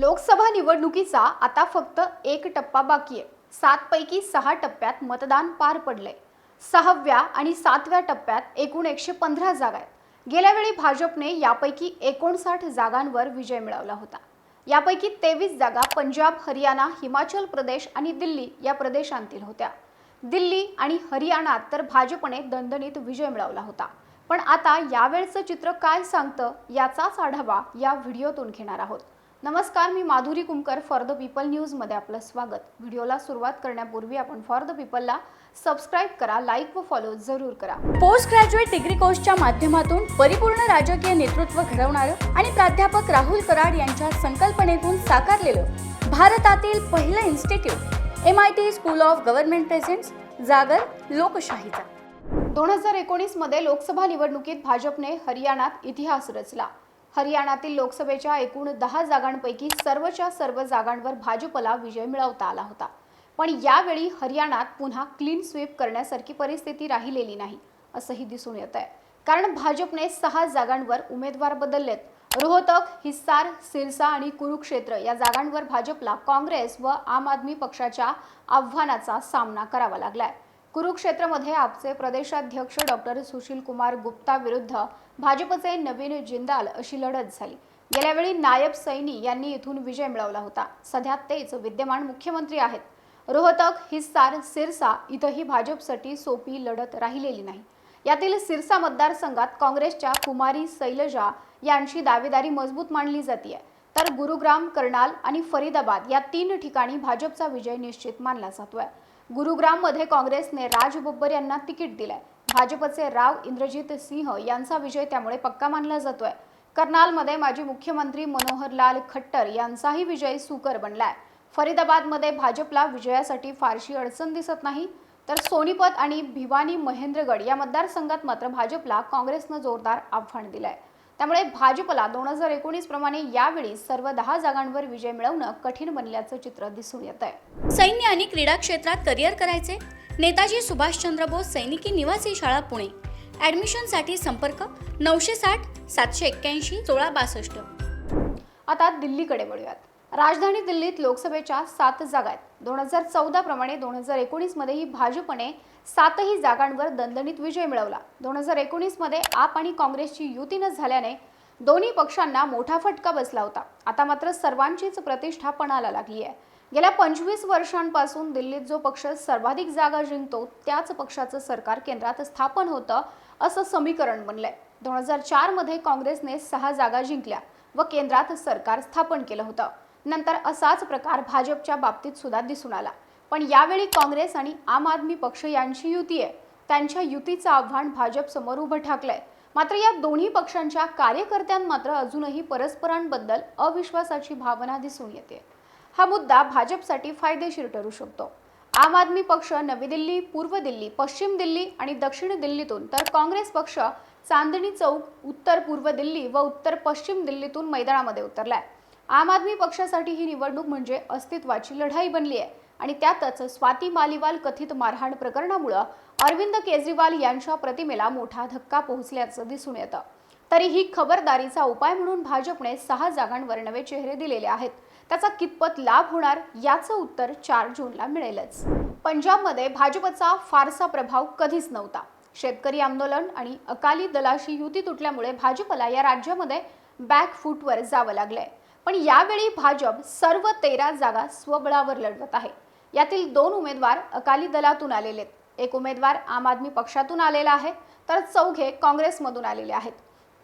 लोकसभा निवडणुकीचा आता फक्त एक टप्पा बाकी आहे। 7 पैकी 6 टप्प्यात मतदान पार पडलंय। 6व्या आणि 7व्या टप्प्यात एकूण 115 जागा आहेत। गेल्या वेळी भाजपने यापैकी 59 जागांवर विजय मिळवला होता। यापैकी 23 जागा पंजाब, हरियाणा, हिमाचल प्रदेश आणि दिल्ली या प्रदेशांतील होत्या। दिल्ली आणि हरियाणात तर भाजपने दणदणीत विजय मिळवला होता। पण आता यावेळचं चित्र काय सांगतं याचाच आढावा या व्हिडिओतून घेणार आहोत। नमस्कार, मी Madhuri Kumkar, for the people news मध्ये आपलं स्वागत। व्हिडिओला सुरुवात करण्यापूर्वी आपण फॉर द पीपलला सबस्क्राइब करा, लाईक व फॉलो जरूर करा। पोस्ट ग्रॅज्युएट डिग्री कोर्सच्या माध्यमातून परिपूर्ण राजकीय नेतृत्व घडवणारं आणि प्राध्यापक राहुल कराड यांच्या संकल्पनेतून साकारलेलं भारतातील पहिलं institute MIT school of government presents जागर लोकशाहीचा। 2019 मध्ये लोकसभा निवडणुकीत भाजपने हरियाणात इतिहास रचला। हरियाणातील लोकसभेच्या एकूण 10 जागांपैकी सर्वच्या सर्व जागांवर भाजपला विजय मिळवता आला होता। पण यावेळी हरियाणात पुन्हा क्लीन स्वीप करण्यासारखी परिस्थिती राहिलेली नाही असंही दिसून येत आहे। कारण भाजपने 6 जागांवर उमेदवार बदललेत। रोहतक, हिसार, सिरसा आणि कुरुक्षेत्र या जागांवर भाजपला काँग्रेस व आम आदमी पक्षाच्या आव्हानाचा सामना करावा लागलाय। कुरुक्षेत्रमध्ये आपचे प्रदेशाध्यक्ष डॉक्टर सुशील कुमार गुप्ता विरुद्ध भाजपचे नवीन जिंदाल अशी लढत झाली। गेल्यावेळी नायब सैनी यांनी इथून विजय मिळवला होता। सध्या तेच विद्यमान मुख्यमंत्री आहेत। रोहतक, हिसार, सिरसा इथंही भाजपसाठी सोपी लढत राहिलेली नाही। यातील सिरसा मतदारसंघात काँग्रेसच्या कुमारी शैलजा यांची दावेदारी मजबूत मानली जाते, तर गुरुग्राम, करनाल आणि फरीदाबाद या 3 ठिकाणी भाजपचा विजय निश्चित मानला जातोय। गुरुग्राम मध्ये काँग्रेसने राज बब्बर यांना तिकीट दिलंय। भाजपचे राव इंद्रजीत सिंह यांचा विजय त्यामुळे पक्का मानला जातोय। करनालमध्ये माजी मुख्यमंत्री मनोहरलाल खट्टर यांचाही विजय सुकर बनलाय। फरीदाबाद मध्ये भाजपला विजयासाठी फारशी अडचण दिसत नाही, तर सोनीपत आणि भिवानी महेंद्रगड या मतदारसंघात मात्र भाजपला काँग्रेसनं जोरदार आव्हान दिलंय। त्यामुळे भाजपला 2019 प्रमाणे यावेळी सर्व 10 जागांवर विजय मिळवणं कठीण बनल्याचं चित्र दिसून येत आहे। सैन्य आणि क्रीडा क्षेत्रात करिअर करायचे? नेताजी सुभाषचंद्र बोस सैनिकी निवासी शाळा पुणे। ॲडमिशनसाठी संपर्क 960 781 1662। आता दिल्लीकडे वळूयात। राजधानी दिल्लीत लोकसभेच्या 7 जागा आहेत। 2014 प्रमाणे 2019 मध्येही भाजपने 7ही जागांवर दणदणीत विजय मिळवला। 2019 मध्ये आप आणि काँग्रेसची युती न झाल्याने दोन्ही पक्षांना मोठा फटका बसला होता। आता मात्र सर्वांचीच प्रतिष्ठा पणाला लागली आहे। गेल्या 25 वर्षांपासून दिल्लीत जो पक्ष सर्वाधिक जागा जिंकतो त्याच पक्षाचं सरकार केंद्रात स्थापन होतं असं समीकरण बनलंय। 2004 मध्ये काँग्रेसने 6 जागा जिंकल्या व केंद्रात सरकार स्थापन केलं होतं। नंतर असाच प्रकार भाजपच्या बाबतीत सुद्धा दिसून आला। पण यावेळी काँग्रेस आणि आम आदमी पक्ष यांची युती आहे। त्यांच्या युतीचं आव्हान भाजप समोर उभं ठाकलंय। मात्र या दोन्ही पक्षांच्या कार्यकर्त्यांत मात्र अजूनही परस्परांबद्दल अविश्वासाची भावना दिसून येते। हा मुद्दा भाजपसाठी फायदेशीर ठरू शकतो। आम आदमी पक्ष नवी दिल्ली, पूर्व दिल्ली, पश्चिम दिल्ली आणि दक्षिण दिल्लीतून, तर काँग्रेस पक्ष चांदणी चौक, उत्तर पूर्व दिल्ली व उत्तर पश्चिम दिल्लीतून मैदानामध्ये उतरलाय। आम आदमी पक्षासाठी ही निवडणूक म्हणजे अस्तित्वाची लढाई बनली आहे आणि त्यातच स्वाती मालीवाल कथित मारहाण प्रकरणामुळे अरविंद केजरीवाल यांच्या प्रतिमेला मोठा धक्का पोहोचल्याचं दिसून येतं। तरीही खबरदारीचा उपाय म्हणून भाजपने 6 जागांवर नवे चेहरे दिलेले आहेत। त्याचा कितपत लाभ होणार याचं उत्तर 4 जूनला मिळेलच। पंजाबमध्ये भाजपचा फारसा प्रभाव कधीच नव्हता। शेतकरी आंदोलन आणि अकाली दलाशी युती तुटल्यामुळे भाजपला या राज्यामध्ये बॅकफूटवर जावं लागलंय। पण यावेळी भाजप सर्व 13 जागा स्वबळावर लढवत आहे। यातील 2 उमेदवार अकाली दलातून आलेले आहेत। एक उमेदवार आम आदमी पक्षातून आलेला आहे, तर 4 काँग्रेसमधून आलेले आहेत।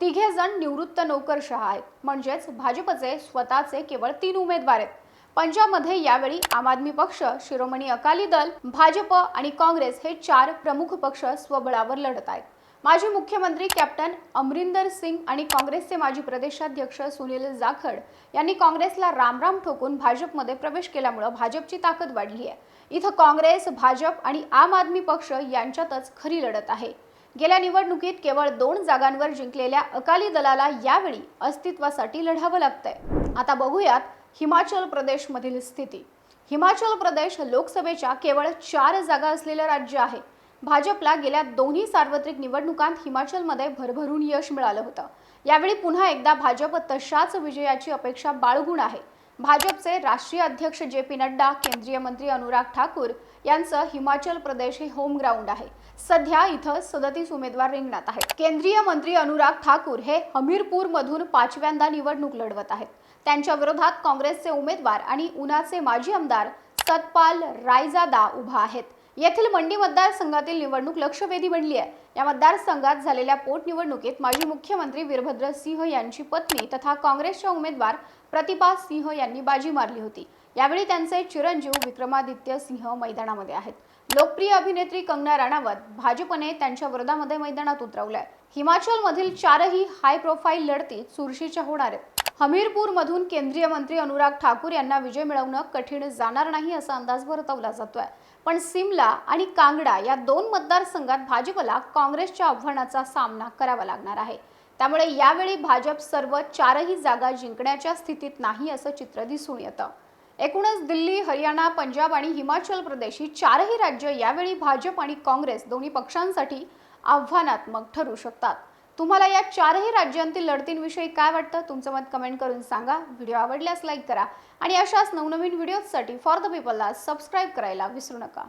3 जण निवृत्त नोकरशहा आहेत। म्हणजेच भाजपचे स्वतःचे केवळ 3 उमेदवार आहेत। पंजाबमध्ये यावेळी आम आदमी पक्ष, शिरोमणी अकाली दल, भाजप आणि काँग्रेस हे 4 प्रमुख पक्ष स्वबळावर लढत आहेत। माजी मुख्यमंत्री कॅप्टन अमरिंदर सिंग आणि काँग्रेसचे माजी प्रदेशाध्यक्ष सुनील जाखड यांनी काँग्रेसला रामराम ठोकून भाजपमध्ये प्रवेश केल्यामुळे भाजपची ताकद वाढली आहे। इथं काँग्रेस, भाजप आणि आम आदमी पक्ष यांच्यातच खरी लढत आहे। गेल्या निवडणुकीत केवळ 2 जागांवर जिंकलेल्या अकाली दलाला यावेळी अस्तित्वासाठी लढावं लागतंय। आता बघूयात हिमाचल प्रदेशमधील स्थिती। हिमाचल प्रदेश लोकसभेच्या केवळ 4 जागा असलेलं राज्य आहे। भाजपला गेल्या दोन्ही सार्वत्रिक निवडणुकांत हिमाचलमध्ये भरभरून यश मिळालं होतं। यावेळी पुन्हा एकदा भाजप तशाच विजयाची अपेक्षा बाळगून आहे। भाजपचे राष्ट्रीय अध्यक्ष जे.पी. नड्डा, केंद्रीय मंत्री अनुराग ठाकूर यांचं हिमाचल प्रदेश हे होम ग्राउंड आहे. सध्या इथं 37 उमेदवार रिंगणात आहेत. केंद्रीय मंत्री अनुराग ठाकूर हे हमीरपूर मधून 5व्यांदा निवडणूक लढवत आहेत. त्यांच्या विरोधात काँग्रेसचे उमेदवार आणि उनाचे माजी आमदार सतपाल रायजादा उभा आहेत. येथील मंडी मतदारसंघातील निवडणूक लक्षवेधी बनली आहे. या मतदारसंघात झालेल्या पोटनिवडणुकीत माजी मुख्यमंत्री वीरभद्र सिंह यांची पत्नी तथा काँग्रेसच्या उमेदवार प्रतिभा सिंह यांनी बाजी मारली होती. यावेळी त्यांचे चिरंजीव विक्रमादित्य सिंह मैदानामध्ये आहेत. लोकप्रिय अभिनेत्री कंगना राणावत भाजपने त्यांच्या विरोधामध्ये मैदानात उतरवलंय. हिमाचलमधील 4ही हाय प्रोफाईल लढती चुरशीच्या होणार आहेत. हमीरपूर मधून केंद्रीय मंत्री अनुराग ठाकूर यांना विजय मिळवणं कठीण जाणार नाही असा अंदाज वर्तवला जातोय. पण सिमला आणि कांगडा या 2 मतदारसंघात भाजपला काँग्रेसच्या आव्हानाचा सामना करावा लागणार आहे. त्यामुळे यावेळी भाजप सर्व 4ही जागा जिंकण्याच्या स्थितीत नाही असं चित्र दिसून येतं. एकूणच दिल्ली, हरियाणा, पंजाब आणि हिमाचल प्रदेश ही 4ही राज्य यावेळी भाजप आणि काँग्रेस दोन्ही पक्षांसाठी आव्हानात्मक ठरू शकतात. तुम्हाला या 4ही राज्यांतील लढतींविषयी काय वाटतं? तुमचं मत कमेंट करून सांगा. व्हिडिओ आवडल्यास लाईक करा आणि अशाच नवनवीन व्हिडिओजसाठी फॉर द पीपलला सबस्क्राईब करायला विसरू नका.